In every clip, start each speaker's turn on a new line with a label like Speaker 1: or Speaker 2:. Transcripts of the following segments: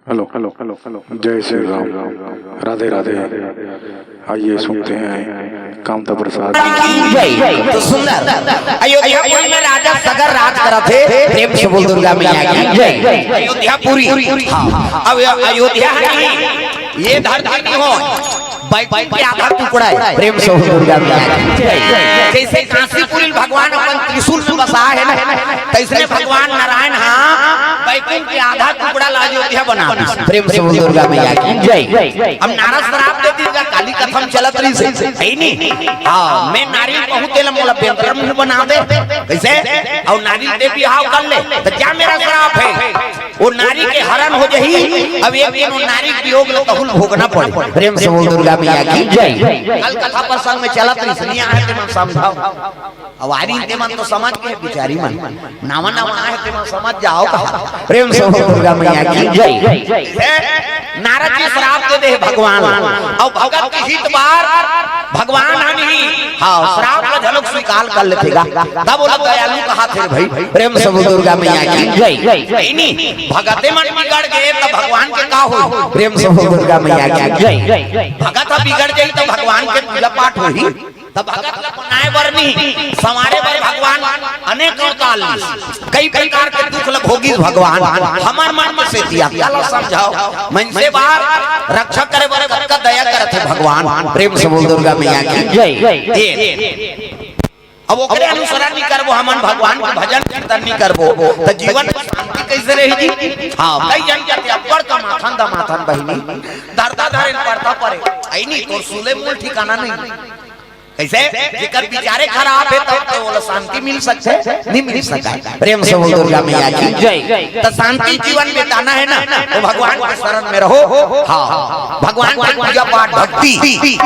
Speaker 1: Hello hello hello hello जय श्री राम, राधे राधे। आइए सुनते हैं कामता प्रसाद।
Speaker 2: तो सुंदर अयोध्यापुरी में राजा सगर राज करा थे। प्रेम से बोल दुर्गा मैया की जय। अयोध्यापुरी अब अयोध्या ये धरती नहीं हो के आधा टुकड़ा है। प्रेम से बोल दुर्गा मैया की जय। जैसे काशीपुरी भगवान अपन त्रिशूल में बसा है ना, तैसे भगवान नारायण बैकुंठ के आधा टुकड़ा अयोध्या बना। प्रेम से बोल दुर्गा मैया की जय। अब नारद श्राप दे दीजिएगा, काली कथम चलत रही से है नहीं। हां मैं नारी बहुत तेल मोला बेंतर मुंह बना दे कैसे, और नारी दे बिहाव कर ले तो क्या मेरा श्राप है, वो नारी के हरण हो जही। अब एक दिन वो नारी वियोग लो कहुल भोगना पड़े। प्रेम से बोल दुर्गा मैया की जय। कल कथा प्रसंग में चलत रही से नहीं आए ते मन समझाओ, अवारी ते मन तो समझ के बिचारी मन नावा नावा आए ते मन समझ जाओ कहा। प्रेम से बोल दुर्गा मैया की जय। नारद जी श्राप दे दे भगवान, और भगत की हित बार भगवान नहीं हाँ श्राप का झलक स्वीकार कर लेतेगा। तब बोला दयालु कहा थे भाई। प्रेम से बोल दुर्गा मैया की जय। नहीं भगते मन बिगड़ गए तो भगवान के का हो। प्रेम से बोल दुर्गा मैया की जय। भगत बिगड़ गई तो भगवान के पूजा पाठ होही, तब भगत बनाए बरनी समारे बर भगवान अनेक काल कई प्रकार के दुख लग होगी भगवान हमार मन में से दिया क्या समझाओ। मन से बाहर रक्षा करे बर का दया करते भगवान। प्रेम से बोल दुर्गा मैया की जय। अब ओकरे अनुसरण नहीं करबो, हमन भगवान के भजन कीर्तन नहीं करबो तो जीवन में शांति कैसे रहेगी। हां कई जन कहते अब्बड़ का माथन बहिनी दर्दा धरे पड़ता पड़े आई नहीं तो सूले मूल ठिकाना नहीं कैसे जेकर विचारे खराब है तो वो शांति मिल सकते नहीं मिल सकता। प्रेम से बोल दुर्गा मैया की जय। तो शांति जीवन में दाना है ना, तो भगवान के शरण में रहो। हाँ भगवान की पूजा पाठ भक्ति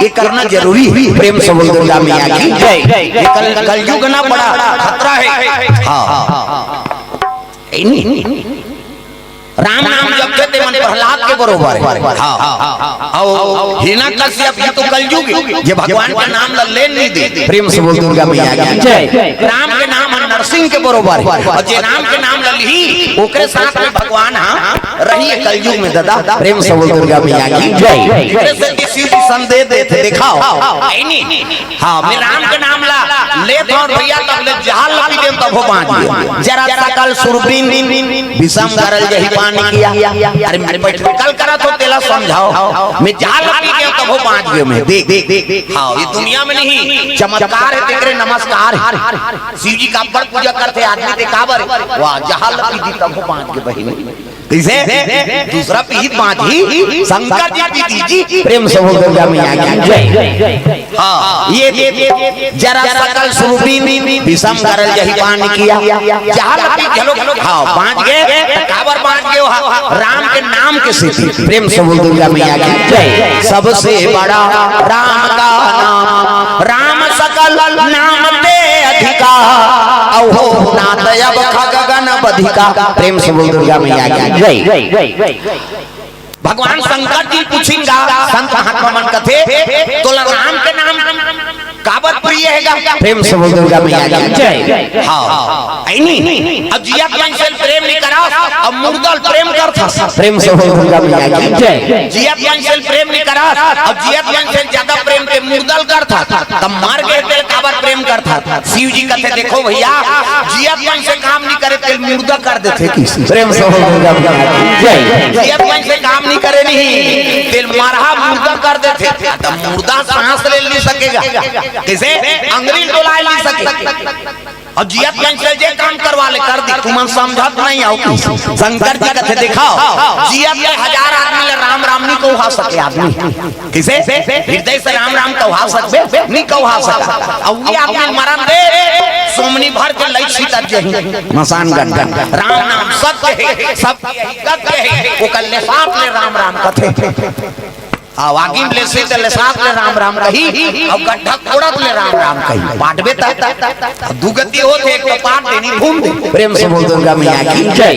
Speaker 2: ये करना जरूरी है। प्रेम से बोल दुर्गा मैया की जय। कलयुग ना बड़ा खतरा है। हाँ राम नाम जपते थे मन प्रहलाद के बरोबर है। हां और हिरण्यकश्यप ये तो कलयुग ये भगवान का नाम ले नहीं दे। प्रेम से बोल दुर्गा मैया की जय। राम के नाम नरसिंह के बरोबर है, और जे राम के नाम लली ओकरे साथ में भगवान रही है कलयुग में दादा। प्रेम से बोल दुर्गा मैया की जय। जैसे किसी को संदेह देते दिखाओ नहीं। हां मैं राम के नाम ले दो भैया तब ले जहाल लपी दे तब हो बांध जरा सकल सुरबीन विषम करल जही किया। अरे मेरे कल करा तो तेला समझाओ मैं जाल लगी गया तब हो बांध गया मैं देख हाँ ये दुनिया में नहीं चमत्कार है तेरे नमस्कार है। शिव जी का बड़ पूजा करते आदमी दिखावर वाह जहाल लगी तब हो बांध के बहिनी कैसे दूसरा पीत बांध ही शंकर जी पीती जी। प्रेम से बोल दुर्गा मैया की जय। हाँ ये जरा सकल सुरबीन विषम करल जही पान किया जहाल लगी चलो हाँ बांध गए काबर बांध गए राम के नाम के सिद्धि। प्रेम से बोल दुर्गा मैया की जय। सबसे बड़ा राम का नाम राम सकल नाम दे अधिका अहो नाथ अब खगगन बधिका। प्रेम से बोल दुर्गा मैया की जय। भगवान शंकर जी पूछेंगा संत महात्मा मन कथे तो राम के नाम काबर प्रिय हैगा। प्रेम से बोल दुर्गा मैया की जय। हां नहीं अब जिया से प्रेम नहीं करा अब मुर्दल प्रेम करता। प्रेम से बोल दुर्गा मैया की जय। जिया से प्रेम नहीं करा अब जिया से ज्यादा प्रेम के मुर्दल करता तब मार गए तेल काबर प्रेम करता। शिव जी कहते देखो भैया जिया से काम नहीं करे तेल मुर्दा कर देते किसी। प्रेम से बोल दुर्गा मैया की जय। जिया से काम नहीं करे नहीं तेल मारहा मुर्दा कर देते तब मुर्दा सांस ले नहीं सकेगा कैसे अंग्रेज डोला नहीं सके। और जियत से जे काम करवा ले कर दी तुम समझत नहीं आओ। शंकर जी कहते दिखाओ जियत में 1000 आदमी ले राम राम नहीं कहवा सके आदमी किसे हृदय से राम राम कहवा सकबे नहीं कहवा सका। और ये आदमी मरण दे सोमनी भर के लई सीता जही मसान गन राम नाम सत्य है सब हकीकत है वो कल साथ में राम राम कथे। आवागी ले से ले साथ ले राम राम कही और गड्ढा थोड़ा ले राम राम कही बाटबे तक दुगति होते एक तो पाट देनी घूम दे
Speaker 3: प्रेम से बोल दुर्गा मैया की जय।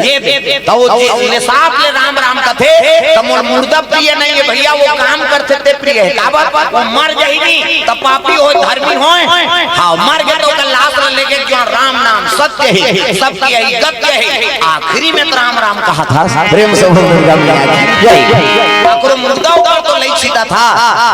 Speaker 2: ये तो ले साथ ले राम राम कथे तो मोर मुर्दा प्रिय नहीं है भैया, वो काम करते थे प्रिय है का बात वो मर जाई नहीं तो पापी हो धर्मी हो। हां मर गए तो लाश लेके जो राम नाम सत्य है सबकी है गत्य है आखिरी में तो राम राम कहा था।
Speaker 3: प्रेम से बोल दुर्गा मैया की जय।
Speaker 2: ठाकुर मुर्दा ऊपर तो नहीं सीता था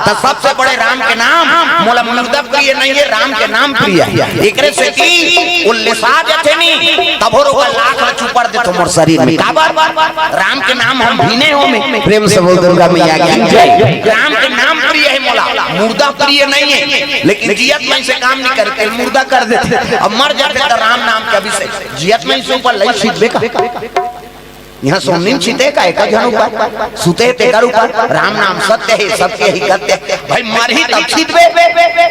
Speaker 2: तो सबसे बड़े राम के नाम मोला मुर्दा प्रिय नहीं है राम के नाम प्रिय है। एकरे से की वो लिसा जथे नहीं तब हो का लाख चुपर दे तो मोर शरीर में का बार राम के नाम हम भीने हो में।
Speaker 3: प्रेम से बोल दुर्गा मैया की जय।
Speaker 2: राम के नाम प्रिय है मोला मुर्दा प्रिय नहीं है, लेकिन जियत में से काम नहीं करते मुर्दा कर देते अब मर जाते तो राम नाम के अभिषेक जियत में से ऊपर लई सीधे का यहाँ सोमनीम छिते का एक जन ऊपर सुते ते कर ऊपर राम नाम सत्य है सबके ही गत्य भाई मर ही तब छितबे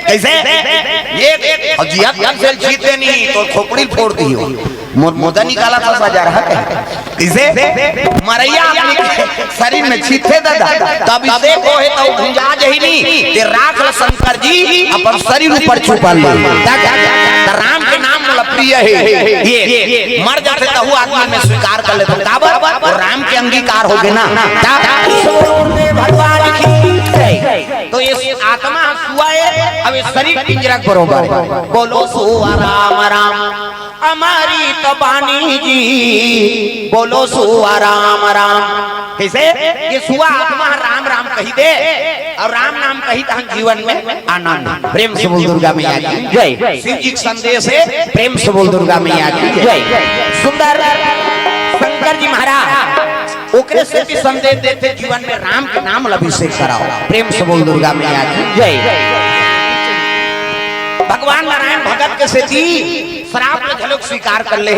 Speaker 2: कैसे ये और जियत से छिते नहीं तो खोपड़ी फोड़ दी हो मोदा निकाला था सजा रहा कैसे मरैया अपने शरीर में छिते दादा तब इसे को है तो भुंजा जही नहीं ते राख ल शंकर जी अपन शरीर ऊपर छुपा ले राम के नाम वाला प्रिय है ये मर जाते तो वो आदमी में स्वीकार कर लेते काबर और राम के अंगीकार हो गए ना भगवान की। तो ये आत्मा सुआए अब ये शरीर पिंजरा बरोबर बोलो सुआ राम राम हमारी तो बानी जी बोलो सुआ राम राम कैसे ये सुआ आत्मा राम राम कही दे और राम नाम कही तो हम जीवन में आनंद।
Speaker 3: प्रेम से बोल दुर्गा मैया की जय।
Speaker 2: शिव जी संदेश है
Speaker 3: प्रेम से बोल दुर्गा मैया की जय।
Speaker 2: सुंदर शंकर जी महाराज ओकरे से भी संदेश देते जीवन में राम के नाम अभिषेक कराओ।
Speaker 3: प्रेम से बोल दुर्गा मैया की जय।
Speaker 2: भगवान नारायण भगत के सेती श्राप में झलक स्वीकार कर ले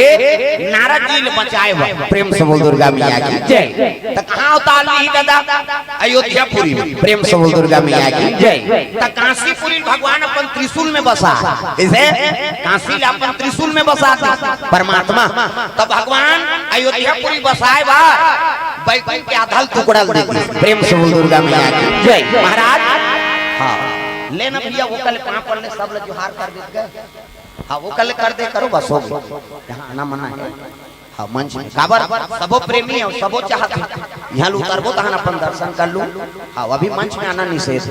Speaker 2: नारद जी ने बचाए हुए।
Speaker 3: प्रेम से बोल दुर्गा मैया की जय।
Speaker 2: तो कहाँ उतार ली दादा अयोध्यापुरी में।
Speaker 3: प्रेम से बोल दुर्गा मैया की जय।
Speaker 2: तो काशीपुरी भगवान अपन त्रिशूल में बसा इसे काशी अपन त्रिशूल में बसा परमात्मा तो भगवान अयोध्यापुरी बसाए बा बैकुंठ के आधा टुकड़ा दे।
Speaker 3: प्रेम से बोल दुर्गा मैया की जय।
Speaker 2: महाराज हाँ लेना भैया वो कल कहाँ पढ़ने सब लोग जोहार कर देते हाँ वो कल कर दे करो बस हो यहाँ ना मना है हाँ मंच में काबर सबो प्रेमी है सबो चाहते यहाँ लू उतरबो तो अपन दर्शन कर लूं हाँ अभी मंच में आना निषेध।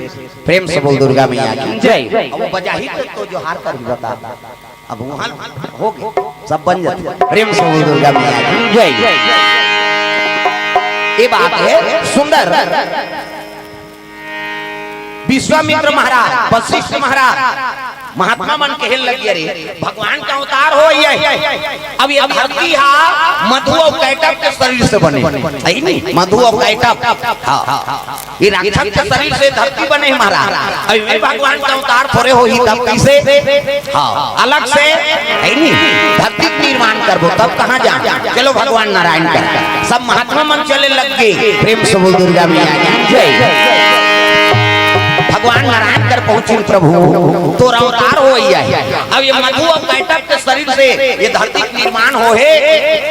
Speaker 3: प्रेम से बोल दुर्गा मैया की जय।
Speaker 2: वो बजा ही तो जोहार कर भी बता अब वहाँ हो गए सब बन जाते।
Speaker 3: प्रेम से बोल दुर्गा मैया की जय।
Speaker 2: ये बात है सुंदर विश्वामित्र महाराज वशिष्ठ महाराज महात्मा मन के हिल लगी रे भगवान का अवतार हो ये अब ये धरती हा मधु और कैटप के शरीर से बने है नहीं मधु और कैटप हाँ ये राक्षस के शरीर से धरती बने महाराज अभी भगवान का अवतार थोड़े हो ही तब कैसे हाँ अलग से है नहीं धरती निर्माण करबो तब कहाँ जा चलो भगवान नारायण कर सब महात्मा मन चले लग गए।
Speaker 3: प्रेम से बोल दुर्गा मैया की जय।
Speaker 2: भगवान नारायण कर पहुंचे प्रभु तो अवतार हो अब ये मधु और कैटप के शरीर से ये धरती निर्माण हो है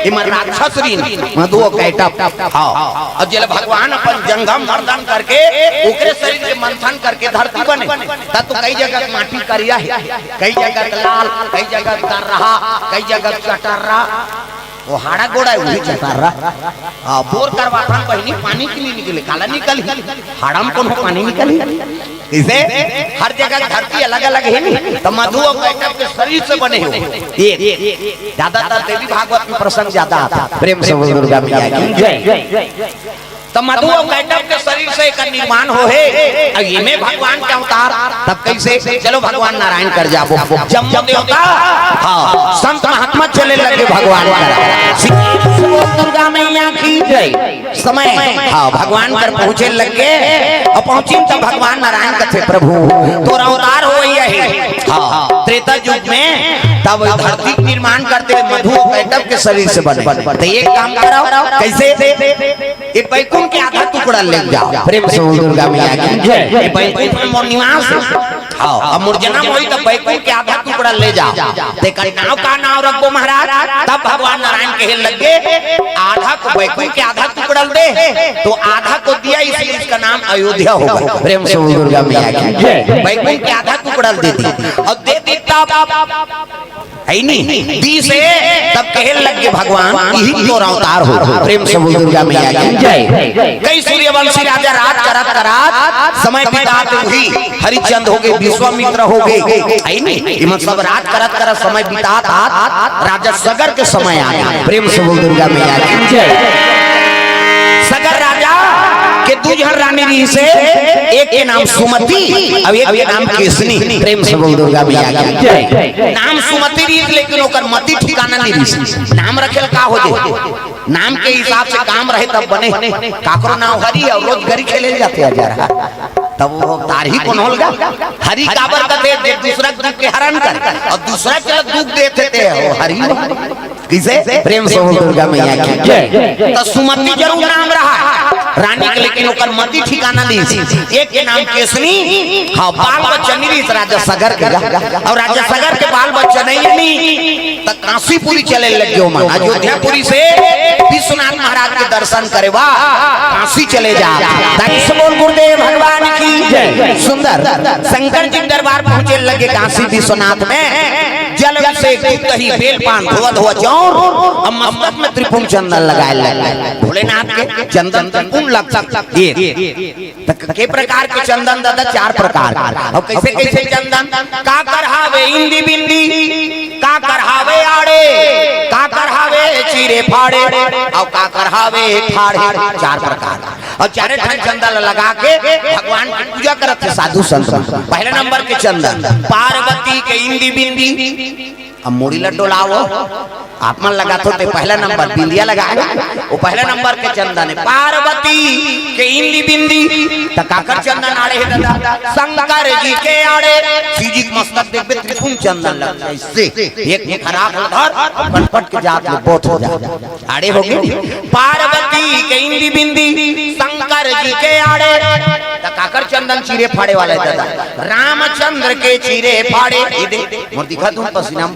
Speaker 2: ये राक्षस मधु और कैटप हाँ और जल भगवान अपन जंगम मर्दन करके ओकरे शरीर से मंथन करके धरती बने तब तो कई जगह माटी करिया है कई जगह लाल कई जगह कर रहा कई जगह कटर रहा वो हाड़ा गोड़ा वही चटा रहा बोर करवा था बहनी पानी के लिए निकले काला निकल हाड़ा में कौन हो पानी निकली इसे हर जगह धरती अलग अलग है नहीं तो मधु और कैटप के शरीर से बने हो ये ज्यादातर देवी भागवत में प्रसंग ज्यादा आता।
Speaker 3: प्रेम से बोल दुर्गा मैया की जय।
Speaker 2: तो मधु और कैटप के शरीर से एक निर्माण हो है अब ये में भगवान का अवतार तब कैसे चलो भगवान नारायण कर जाबो जम देवता हाँ संत महात्मा चले लगे भगवान दुर्गा मैया की जय। समय हाँ भगवान कर पहुँचे लगे और पहुँची तब भगवान नारायण कथे प्रभु तो अवतार हो है हाँ त्रेता युग में तब धरती निर्माण करते मधु और कैटप के शरीर से बने तो एक काम कराओ कैसे ये बैकुंठ के आधा टुकड़ा ले जाओ।
Speaker 3: प्रेम से बोल दुर्गा मैया की जय।
Speaker 2: बैकुंठ में मोर निवास हाँ अब मुर्जना मोही तब बैकुंठ के आधा टुकड़ा ले जा देखा नाव का नाव रखो महाराज तब भगवान नारायण कहे लगे आधा को बैकुंठ के आधा टुकड़ा दे तो आधा को दिया इसलिए इसका नाम अयोध्या होगा।
Speaker 3: प्रेम से बोल दुर्गा मैया की जय।
Speaker 2: बैकुंठ के आधा टुकड़ा देती और देती तब है नहीं दी से तब कहे लगे भगवान यही तो अवतार हो।
Speaker 3: प्रेम से बोल दुर्गा मैया की जय।
Speaker 2: कई सूर्यवंशी राजा राज करत करात समय बिताते हुई हरिचंद हो गए विश्वामित्र हो गए है नहीं सब राज करत करत समय बितात राजा सगर के समय आ गया।
Speaker 3: प्रेम से बोल दुर्गा मैया की जय।
Speaker 2: सगर राजा के दू जन रानी रही से एक के नाम सुमति और एक के नाम केसनी।
Speaker 3: प्रेम से बोल दुर्गा मैया की जय।
Speaker 2: नाम सुमति रही लेकिन ओकर मति ठिकाना नहीं रही। नाम रखेल का हो जाए नाम के हिसाब से काम रहे तब बने काकरो नाम हरी और रोज गरी खेले जाते जा रहा तब वो तारही कौन होगा हरी काबर का दे दूसरा दुख के हरण कर और दूसरा के दुख देते थे वो हरी किसे
Speaker 3: प्रेम से बोल दुर्गा मैया की जय।
Speaker 2: तो सुमति जरूर नाम रहा रानी के लेकिन ओकर मति ठिकाना नहीं। एक के नाम केसनी हाँ बाल बच्चा नहीं राजा सगर के और राजा सगर के बाल बच्चा नहीं तो काशीपुरी चले लगे मन अयोध्यापुरी से विश्वनाथ महाराज के दर्शन करे वाह काशी चले जा बोल गुरुदेव भगवान की जय। सुंदर शंकर जी दरबार पहुंचे लगे काशी विश्वनाथ में जल से दही बेल पान धोआ धोआ जौर और मस्तक में त्रिपुंड चंदन लगाए लगे भोलेनाथ के चंदन त्रिपुंड लग के प्रकार के चंदन दादा चार प्रकार और कैसे कैसे चंदन का करहावे इंदी बिंदी का करहावे आड़े का करहावे चीरे फाड़े और का करहावे फाड़े चार प्रकार और चारे ढंग चंदन लगा के भगवान की पूजा करते थे साधु संत। पहले नंबर के चंदन पार्वती के इंदी बिंदी अब मोड़ी लड्डू लाओ आप मन लगा तो पहला नंबर बिंदिया लगाएगा वो पहला नंबर के चंदन है पार्वती के इंदी बिंदी तकाकर चंदन आड़े है दादा शंकर जी के आड़े सीजी मस्तक देख पे त्रिपुंड चंदन लगता है इससे एक खराब उधर पटपट के जात में बहुत हो जाता आड़े हो गए पार्वती के इंदी बिंदी शंकर जी के आड़े तकाकर चंदन चीरे फाड़े वाले दादा रामचंद्र के चीरे फाड़े मोर दिखा तुम पसीना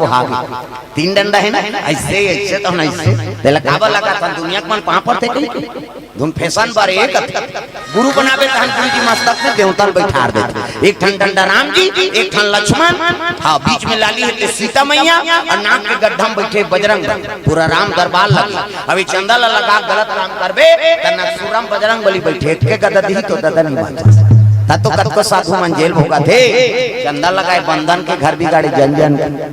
Speaker 2: तीन डंडा है ना ऐसे ऐसे तो नहीं ऐसे लगा लगा था दुनिया के मन पापड़ थे कहीं धुन फैशन बारे एक गुरु बनावे तहन गुरु जी मस्तक में देवता बैठा देते एक ठन डंडा राम जी एक ठन लक्ष्मण हाँ बीच में लाली है सीता मैया और नाक के गड्ढा में बैठे बजरंग पूरा राम दरबार लगे अभी चंदा लगा गलत काम करबे त नक्सुरम बजरंग बली बैठे के गदा दी तो दादा नहीं बात तो कत को साधु मन जेल भोगा थे चंदा लगाए बंधन के घर बिगाड़े जन जन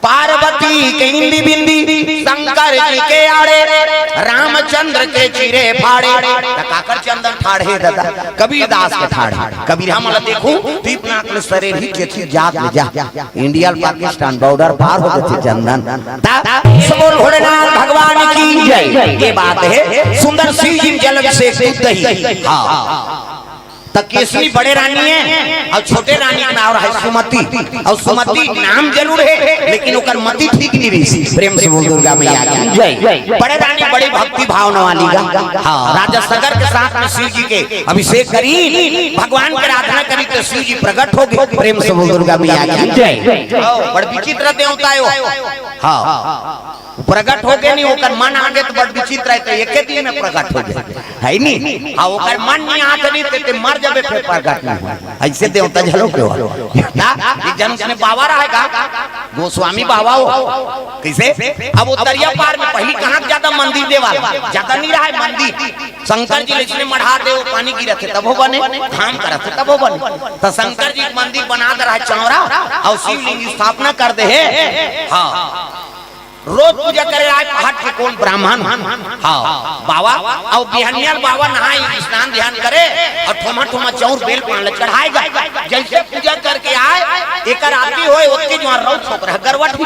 Speaker 2: पार्वती के इंदी बिंदी शंकर जी के आड़े रामचंद्र के चीरे फाड़े तकाकर चंदन ठाड़े दादा कबीर दास के ठाड़े कबीर हम देखो दीपनाथ में सरे ही के जात में जा इंडिया पाकिस्तान बॉर्डर पार हो गए चंदन बोल भोलेनाथ भगवान की जय। ये बात है सुंदर शिव जी जल से दही हां तक केसरी बड़े रानी है और छोटे रानी का नाम है सुमति और सुमति नाम जरूर है लेकिन ओकर मति ठीक नहीं रही।
Speaker 3: प्रेम से बोल दुर्गा मैया की जय।
Speaker 2: बड़े रानी बड़ी भक्ति भावना वाली हाँ राजा सगर के साथ में शिव जी के अभिषेक करी भगवान की आराधना करी तो शिव जी प्रकट हो गए।
Speaker 3: प्रेम से बोल दुर्गा मैया की जय।
Speaker 2: बड़ विचित्र देवता है हाँ प्रकट हो गए नहीं ओकर मन आगे तो बड़ विचित्र है तो एक दिन में प्रकट हो जाए है नहीं हाँ ओकर मन नहीं आगे नहीं ते मर जाबे फिर प्रकट नहीं ऐसे देवता झलो क्यों ना एक जन से बाबा रहेगा गोस्वामी बाबा हो कैसे अब उतरिया पार में पहली कहां ज्यादा मंदिर देवाल ज्यादा नहीं रहा है मंदिर शंकर जी इसने मढ़ा दे पानी गिरा थे तब हो बने धाम करा थे तब हो बने तो शंकर जी मंदिर बना दे रहा है चौरा और शिवलिंग स्थापना कर दे है हाँ रोज पूजा करे रहा है पहाड़ के कौन ब्राह्मण हाँ बाबा और बिहानियार बाबा नहाए स्नान ध्यान करे और ठोमा ठोमा चौर बेल पान चढ़ाएगा जैसे पूजा करके आए एक आदमी होए ओके जो रौ छोकरा गरवट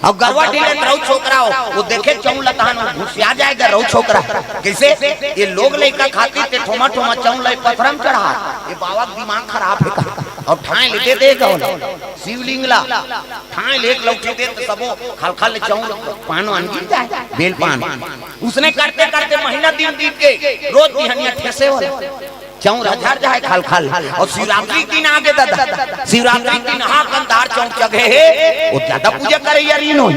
Speaker 2: और गरवट ले रौ छोकरा हो वो देखे चौर लतान घुसिया जाएगा रौ छोकरा कैसे ये लोग लेकर खाते थे ठोमा ठोमा चौर ले पथरम चढ़ा ये बाबा दिमाग खराब है और ठाए लेते देगा शिवलिंग ला ठाए लेक लौटे दे तो सबो खलखल चौर पान वान गिर जाए बेल पान उसने करते करते महीना दिन बीत गए रोज बिहनिया ठेसे हो चौर हजार जाए खाल खाल और शिवरात्रि की ना आगे दादा शिवरात्रि की नहा कंधार चौक जगह है वो ज्यादा पूजा करे या रीनो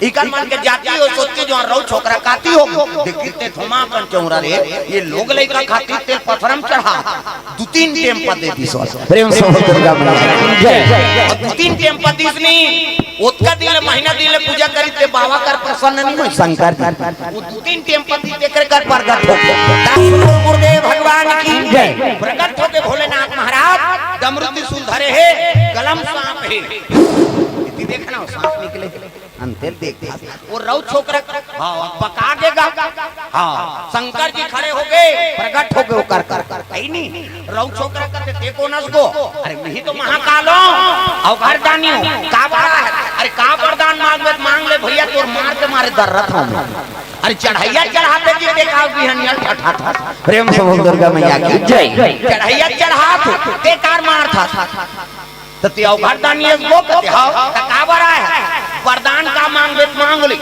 Speaker 2: इकन मान के जाती हो सोच के जो रौ छोकरा काती हो देखते थोमा कन चौरा रे ये लोग लइका खाती तेल पथरम चढ़ा दो तीन टेम पर देती सो
Speaker 3: प्रेम से बोल दुर्गा मैया की जय
Speaker 2: और दो तीन टेम पर दिसनी ओतका दिन महीना दिन पूजा करी ते बाबा कर प्रसन्न नहीं होई
Speaker 3: शंकर
Speaker 2: वो दो तीन टेम पर दी देकर कर प्रकट हो गुरुदेव भगवान की
Speaker 3: जय
Speaker 2: प्रकट होके भोलेनाथ महाराज डमरू त्रिशूल धरे है कलम सांप है इतनी देखना सांप निकले
Speaker 3: अंतर देख
Speaker 2: वो रौ छोकरा हां पका देगा हां शंकर जी खड़े हो गए प्रकट हो गए कर कर कहीं नहीं रौ छोकरा करते देखो नस को अरे नहीं तो महाकालो और घर दानियो का बड़ा है अरे का वरदान मांग ले भैया तोर मार के मारे दर्रत हूं अरे चढ़ैया चढ़ाते जी देखा बिहनिया ठठा
Speaker 3: प्रेम से बोल दुर्गा मैया की जय
Speaker 2: चढ़ैया चढ़ा ते कार मार था तते और घर दानियो को कहते हां का बड़ा है वरदान का मांग ले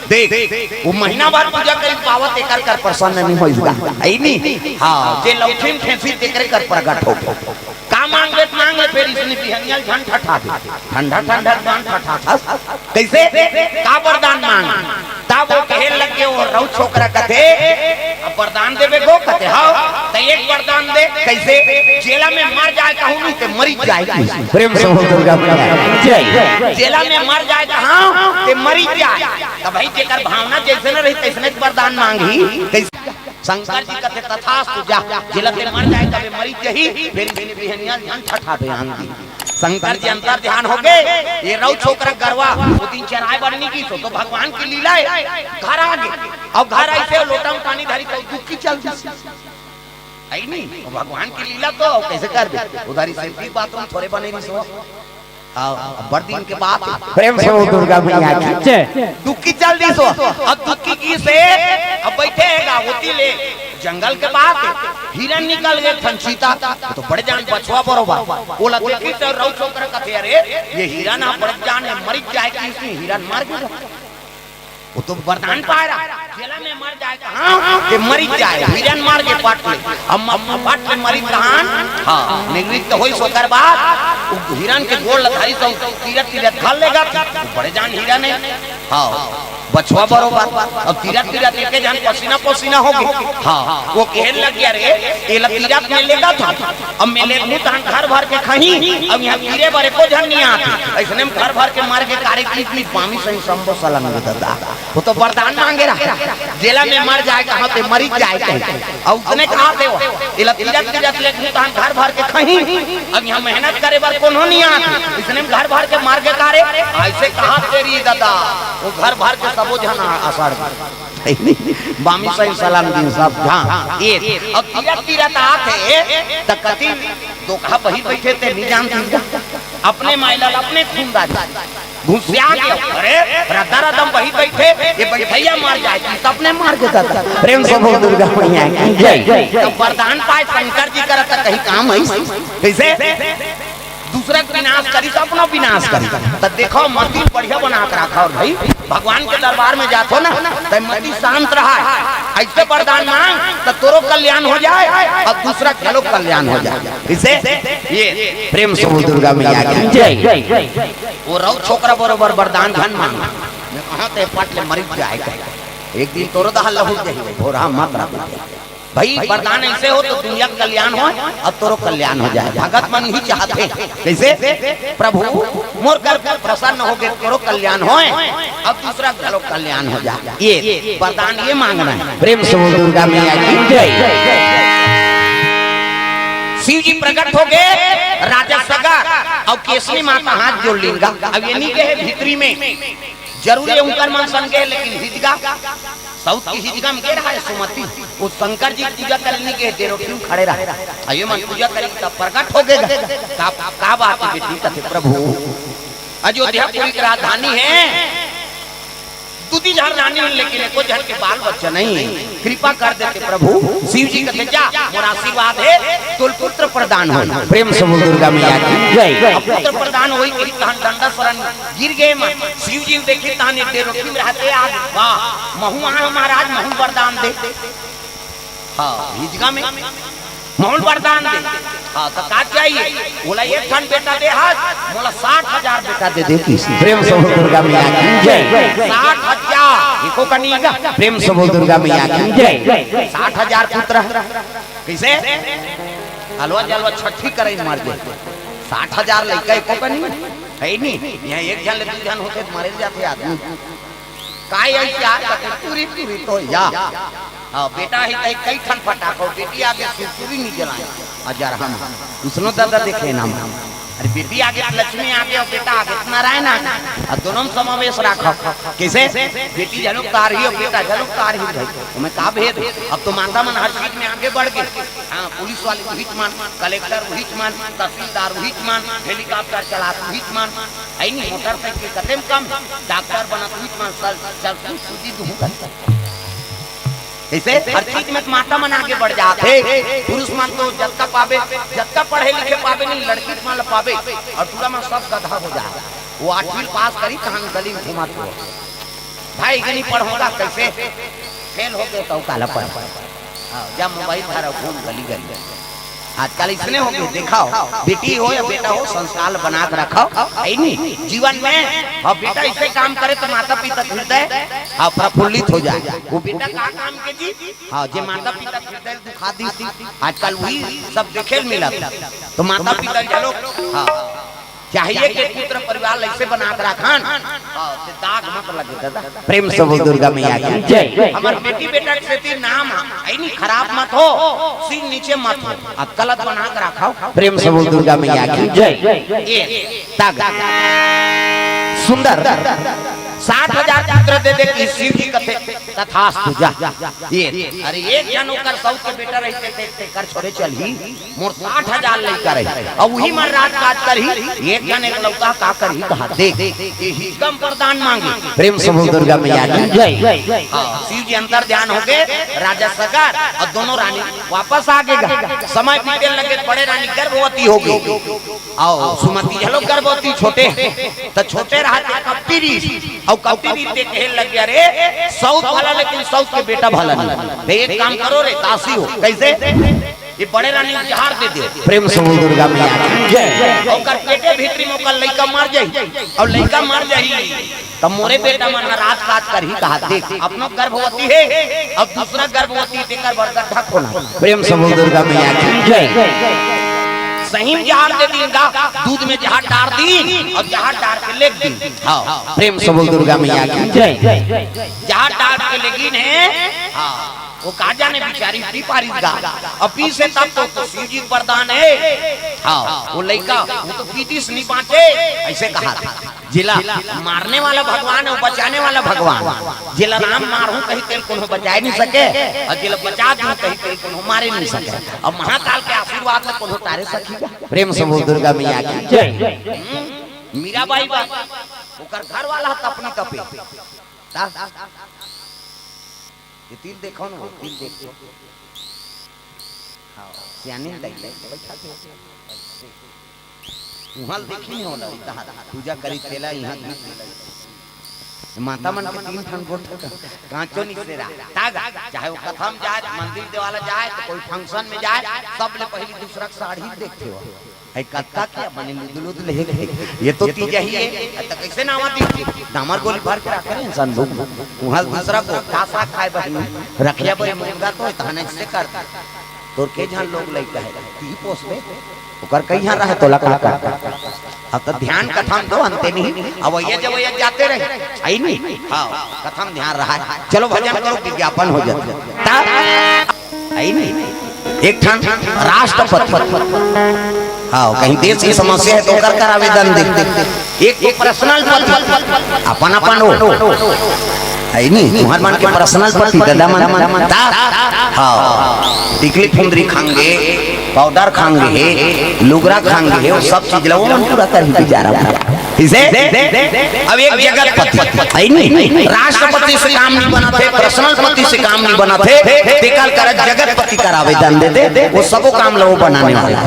Speaker 2: देख वो महीना बाद पूजा करी पावत एकर कर प्रसन्न नहीं होइगा आई नहीं हां जे लौठिन ठेसी तेकर कर प्रकट हो का मांग ले फिर इसने बिहनिया झन ठठा ठंडा ठंडा झन ठठा कैसे का वरदान मांग ता वो कहे लगे वो रौ छोकरा कहते अब वरदान देबे को कहते हां त एक वरदान दे कैसे जेला में मर जाए कहूं नहीं ते मरी जाए
Speaker 3: प्रेम से बोल दुर्गा मैया की जय
Speaker 2: जेला में मर जाए हां ते मरी जाए त भाई जेकर भावना जैसे न रही तैसने वरदान मांगी कैसे शंकर जी कहते तथास्तु जा जेला में मर जाए तबे मरी जही फिर बिहनिया झन ठठा ध्यान दी शंकर जी अंतर ध्यान हो गए ये रौ छोकरा गरवा वो दिन चराय बननी की तो भगवान की लीला है घर आ गए अब घर ऐसे लोटा में पानी धरी तो दुखी चल आई नहीं भगवान की लीला तो कैसे कर दे उधारी से बाथरूम थोड़े बने नहीं सो बड़ दिन के बाद
Speaker 3: प्रेम से बोल दुर्गा मैया की जय
Speaker 2: दुखी चल दी सो अब दुखी की से अब बैठेगा होती ले जंगल के बाद हिरन निकल गए फंसीता तो बड़े जान बछवा बरोबर बोला देखी तो रौ छोकरा कहते अरे ये हिरन आ बड़े जान है मर जाए कि इसमें हिरन मर गया वो तो वरदान पा रहा जेला में मर जाए हां कि मरी जाए हिरन मार के पाट ले हम पाट ले मरी कहां हां निवृत्त होई सोकर बाद हिरन के गोड़ लथारी तो तीरथ तीरथ खा लेगा बड़े जान हिरन है हां बछवा बरोबर अब तीरथ तीरथ लेके जान पसीना पसीना हो गई हां वो कहने लग गया रे ये तीरथ में लेगा था अब मेले मुंह तान घर भर के खही अब यहां कीड़े बारे को जन नहीं आती ऐसने में घर भर के मार के कार्य की पामी सही संभव सलाम देता वो तो वरदान मांगे रहा जेला में मर जाए कहां पे मरी जाए और उसने कहा थे वो ये तीरथ तीरथ लेके तान घर भर के खही अब यहां मेहनत करे बार कोनो नहीं आती इसने घर भर के मार के कार्य ऐसे कहा तेरी दादा वो घर भर के सबो जना आषाढ़ बामी सही सलाम दिन सब हां ये अब तीरथ तीरथ आते त कति दोखा बही बैठे ते नहीं जानती अपने माइलाल अपने खूनदार घुसिया के अरे रदम वही बैठे ये बैठैया मार जाए सबने मार देता था
Speaker 3: प्रेम से बोल दुर्गा मैया की जय
Speaker 2: तो वरदान पाए शंकर जी करता कहीं काम है कैसे दूसरा विनाश करी तो अपना विनाश करी तो देखो मति बढ़िया बना के रखा और भाई भगवान के दरबार में जातो ना तो मति शांत रहा ऐसे वरदान मांग तो तोरो कल्याण हो जाए और दूसरा चलो कल्याण हो जाए इसे ये
Speaker 3: प्रेम से बोल दुर्गा मैया की जय
Speaker 2: वो रौ छोकरा बरोबर वरदान धन मांग मैं कहां ते पट ले मर जाएगा एक दिन तोरो दहल लहू जाए भोरा मत रख भाई वरदान ऐसे हो तो दुनिया का कल्याण हो और तोरो कल्याण हो जाए भगत मन ही चाहते कैसे प्रभु मोर कर प्रसन्न हो गए तोरो कल्याण हो अब दूसरा चलो कल्याण हो जाए ये वरदान ये मांगना है
Speaker 3: प्रेम से बोल दुर्गा मैया की जय
Speaker 2: शिव जी प्रकट हो गए राजा सगा और केसरी माता हाथ जोड़ लेंगा अब ये नहीं कहे भीतरी में जरूरी उनकर मन संगे लेकिन हिजगा साउथ की हिजगा में कह रहा है सुमति वो शंकर जी पूजा करने के देरो क्यों खड़े रहा अयो मन पूजा करेंगे तब प्रकट हो गएगा का बात है बेटी कहते प्रभु अयोध्या पूरी राजधानी है दूधी झाड़ रानी लेकिन एको झड़ के बाल बच्चा नहीं कृपा कर देते प्रभु शिव जी कहते जा मोर आशीर्वाद है तुल पुत्र प्रदान हो
Speaker 3: प्रेम से बोल दुर्गा मैया की जय
Speaker 2: पुत्र प्रदान होई कि तहन डंडा शरण गिर गए मन शिव जी देखे तहन एक देर रोकी में रहते आज वाह महू महाराज महू वरदान दे हां हिजगा में मोल वरदान दे। हाँ तो का चाहिए? बोला एक ठन बेटा दे हाथ, बोला 60,000 बेटा दे देती।
Speaker 3: प्रेम से बोल दुर्गा मैया की जय
Speaker 2: 60,000 एको कनिएगा।
Speaker 3: प्रेम से बोल दुर्गा मैया की जय
Speaker 2: 60,000 पुत्र कैसे हलवा जलवा छठी करे मार दे। 60,000 लड़का एको कनी है नहीं, यहाँ एक जन ले दू जन होते मारे जाते आदमी काय ऐसे आ पूरी पूरी तो या हाँ बेटा है कई ठन फटाको बेटी आगे सुरसुरी नहीं जलाए अजर हम उसनो दादा देखे नाम। अरे बेटी आगे लक्ष्मी आगे और बेटा आगे नारायण आगे और दोनों समावेश रखो कैसे बेटी जनुक तार ही और बेटा जनुक तार ही भाई तुम्हें का भेद। अब तो माता मन हर चीज में आगे बढ़ गए। हाँ पुलिस वाले वही मान, कलेक्टर वही मान, तहसीलदार वही मान, हेलीकॉप्टर चला वही मान, है नहीं मोटरसाइकिल कदम कम, डॉक्टर बना वही मान, चल सूजी दूँ ऐसे हर चीज में माता मन आगे बढ़ जाते। पुरुष मान तो जत्ता पावे, जत्ता पढ़े लिखे पावे नहीं, लड़की मान पावे और पूरा में सब गधा हो जाए। वो 8वीं पास करी कहां गली में घुमा तो भाई गनी पढ़ोगा कैसे फेल हो गए तो काला पढ़ जब मोबाइल धरा घूम गली गली। आजकल इसने हो गए दिखाओ बेटी हो या बेटा हो संस्कार बना कर रखो है नहीं जीवन में। और बेटा इसे काम करे तो माता पिता हृदय प्रफुल्लित हो जाए। वो बेटा का काम के जी हाँ जे माता पिता हृदय दुखा दी थी आजकल वही सब देखे मिला। तो माता पिता चलो हाँ चाहिए कि पुत्र परिवार ऐसे बना कर रखन दाग मत लगे दादा।
Speaker 3: प्रेम से बोल दुर्गा मैया की जय
Speaker 2: हमार बेटी बेटा के नाम है नहीं खराब मत हो, सिर नीचे मत हो, अब गलत बना कर रखो।
Speaker 3: प्रेम से बोल दुर्गा मैया की जय ताग सुंदर
Speaker 2: 60,000 पुत्र दे दे कि शिव जी कथे तथास्तु जा। ये अरे एक जन होकर सौ के बेटा रहते थे कर छोड़े चली मोर 60,000 लेकर रही और वही मन रात काज करी एक जन एक लौका का कर ही कहा देख यही कम वरदान मांगे।
Speaker 3: प्रेम से बोल दुर्गा मैया की जय
Speaker 2: शिव जी अंतर ध्यान हो गए राजा सगर और दोनों रानी वापस आ गए। समय बीते लगे बड़े रानी गर्भवती हो गई और सुमति हेलो गर्भवती छोटे तो छोटे रहा और कौटी रीते कहे लग गया रे साउथ वाला लेकिन साउथ के बेटा भला नहीं। एक काम करो रे काशी हो कैसे ये बड़े रानी जहार दे दे।
Speaker 3: प्रेम से बोल दुर्गा मैया की जय
Speaker 2: ओकर पेटे भीतरी में ओकर लइका मर जाई और लइका मर जाई तब मोरे बेटा मन रात काज कर ही कहा देख अपनो गर्भवती है अब दूसरा गर्भवती देकर बरगद ढक होना।
Speaker 3: प्रेम से बोल दुर्गा मैया की जय
Speaker 2: सही में जहार दे दीगा दूध में जहार डाल दी और जहार डाल के लेग दी। हाँ
Speaker 3: प्रेम से बोल दुर्गा मैया की जय
Speaker 2: जहार डाल के लेकिन है हाँ वो का जाने बिचारी पी पारी गा और पी से तब तो शिव जी वरदान है। हाँ वो लड़का वो तो पीती से नहीं बाँचे ऐसे कहा था जिला मारने वाला भगवान है बचाने वाला भगवान। जिला राम मारू कहीं तेल को बचा नहीं सके और जिला बचा दूं कहीं तेल को मारे नहीं सके और महाकाल के आशीर्वाद में को तारे सकेगा।
Speaker 3: प्रेम से बोल दुर्गा मैया की जय
Speaker 2: मीराबाई ओकर घर वाला अपनी कपे ये तीर देखो ना तीर देखो हां सियानी लग बैठा उहल देखी नहीं होला पूजा करी तेला यहां माता मन के 3 ठन गोठ कांचो निकलेरा ताग चाहे वो कथम जाए मंदिर देवाला जाए तो कोई फंक्शन में जाए सब ले पहली दूसरा साड़ी देखते हो है कत्ता क्या बने दुलुद ले ये तो तीज ही है तो कैसे नामा दी दामर गोली भर के रख रहे इंसान लोग उहल दूसरा को कासा खाए बहन रखिया बड़े मुर्गा तो तहने से कर तोर के जहां लोग लइका है की पोसबे ओकर कहिया रहे तो लका का अब तो ध्यान कथम दो अंते नहीं अब ये जब ये जाते रहे आई नहीं हां कथम ध्यान रहा है चलो भजन करो विज्ञापन हो जाता आई नहीं एक ठन राष्ट्रपति हाँ कहीं देश की समस्या है तो कर आवेदन दे एक पर्सनल पति अपन अपन हो है नहीं तुम्हारे मन के पर्सनल पति दादा मन हाँ टिकली फुंदरी खाएंगे पाउडर खाएंगे लुगरा खाएंगे वो सब चीज लो मन पूरा कर ही बेचारा इसे अब एक जगत पति है नहीं राष्ट्रपति से काम नहीं बना थे पर्सनल पति से काम नहीं बना थे टिकल कर जगत पति का आवेदन दे दे वो सबो काम लो बनाने वाला